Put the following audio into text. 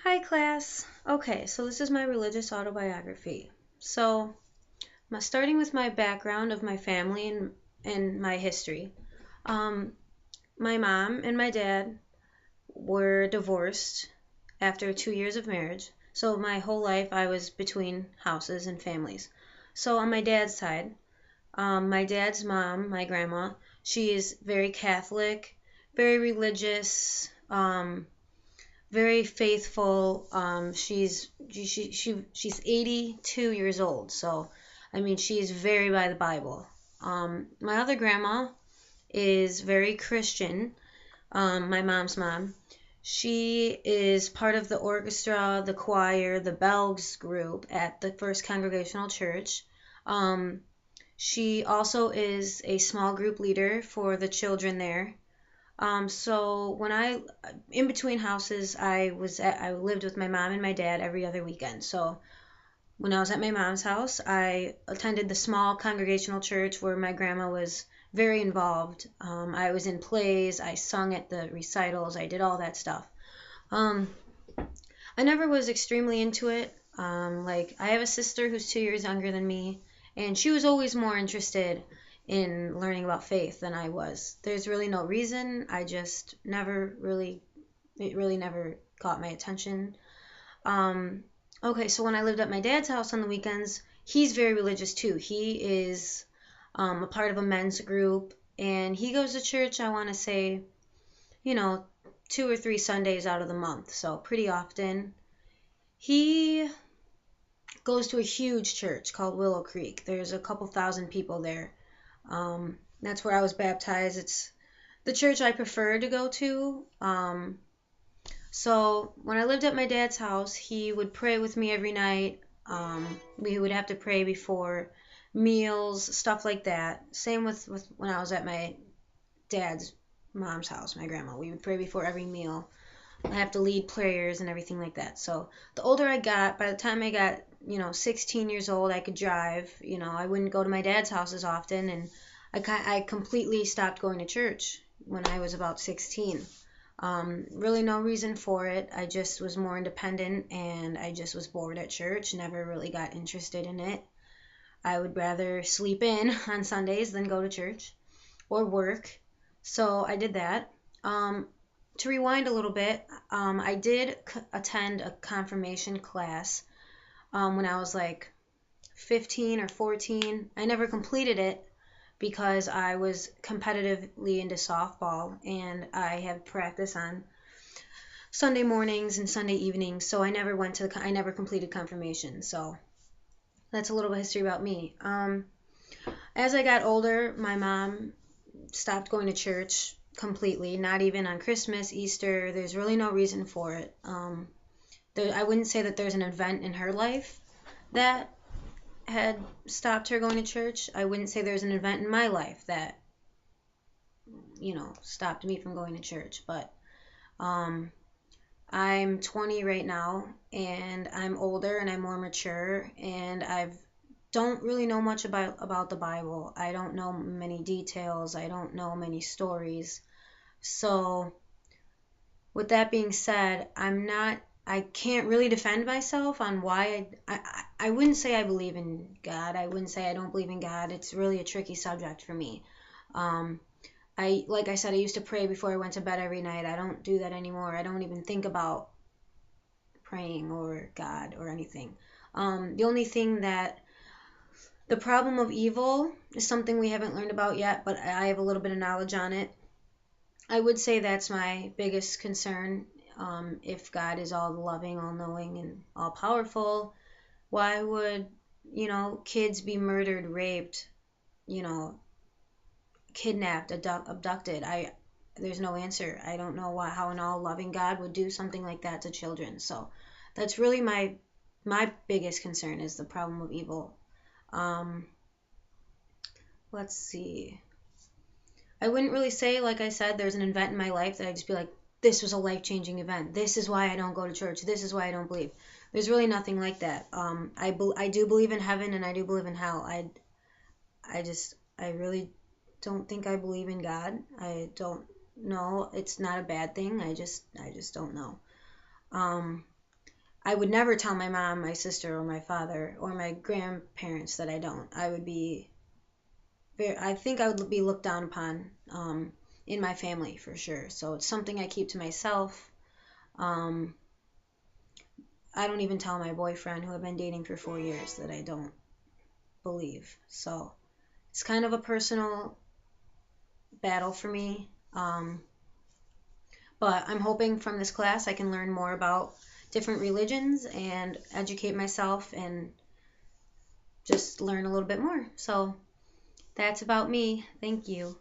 Hi, class. Okay, so this is my religious autobiography. So, starting with my background of my family and my history. Um, my mom and my dad were divorced after 2 years of marriage. So, my whole life I was between houses and families. So, on my dad's side, my dad's mom, my grandma, she is very Catholic, very religious. Very faithful. She's 82 years old, so I mean she's very by the Bible. My other grandma is very Christian. My mom's mom. She is part of the orchestra, the choir, the bells group at the First Congregational Church. Um, she also is a small group leader for the children there. So when in between houses, I lived with my mom and my dad every other weekend. So when I was at my mom's house, I attended the small congregational church where my grandma was very involved. I was in plays, I sung at the recitals, I did all that stuff. Um, I never was extremely into it. Like I have a sister who's 2 years younger than me, and she was always more interested in learning about faith than I was. There's really no reason. I just it really never caught my attention. Um, okay, so when I lived at my dad's house on the weekends, he's very religious too. He is a part of a men's group, and he goes to church, I want to say, you know, 2 or 3 Sundays out of the month, so pretty often. He goes to a huge church called Willow Creek. There's a couple thousand people there. That's where I was baptized. It's the church I prefer to go to. So when I lived at my dad's house, he would pray with me every night. We would have to pray before meals, stuff like that. Same with when I was at my dad's mom's house, my grandma. We would pray before every meal. I have to lead prayers and everything like that. So the older I got, by the time I got, 16 years old, I could drive. I wouldn't go to my dad's house as often, and I completely stopped going to church when I was about 16. Really no reason for it. I just was more independent, and I just was bored at church. Never really got interested in it. I would rather sleep in on Sundays than go to church or work. So I did that. To rewind a little bit, I did attend a confirmation class when I was like 15 or 14. I never completed it because I was competitively into softball and I had practice on Sunday mornings and Sunday evenings, so I never completed confirmation. So that's a little bit of history about me. As I got older, my mom stopped going to church completely, not even on Christmas, Easter. There's really no reason for it. I wouldn't say that there's an event in her life that had stopped her going to church. I wouldn't say there's an event in my life that, stopped me from going to church. But I'm 20 right now, and I'm older and I'm more mature, and I don't really know much about the Bible. I don't know many details. I don't know many stories. So, with that being said, I can't really defend myself on why I wouldn't say I believe in God. I wouldn't say I don't believe in God. It's really a tricky subject for me. Um, like I said, I used to pray before I went to bed every night. I don't do that anymore. I don't even think about praying or God or anything. The only thing that the problem of evil is something we haven't learned about yet, but I have a little bit of knowledge on it. I would say that's my biggest concern. If God is all loving, all knowing, and all powerful, why would, kids be murdered, raped, you know, kidnapped, abducted? There's no answer. I don't know how an all loving God would do something like that to children. So that's really my biggest concern is the problem of evil. Um, let's see. I wouldn't really say, like I said, there's an event in my life that I'd just be like, this was a life-changing event. This is why I don't go to church. This is why I don't believe. There's really nothing like that. I do believe in heaven and I do believe in hell. I really don't think I believe in God. I don't know. It's not a bad thing. I just don't know. Um, I would never tell my mom, my sister, or my father, or my grandparents that I don't. I think I would be looked down upon in my family for sure. So it's something I keep to myself. Um, I don't even tell my boyfriend, who I've been dating for 4 years, that I don't believe. So it's kind of a personal battle for me. But I'm hoping from this class I can learn more about different religions and educate myself and just learn a little bit more. So that's about me. Thank you.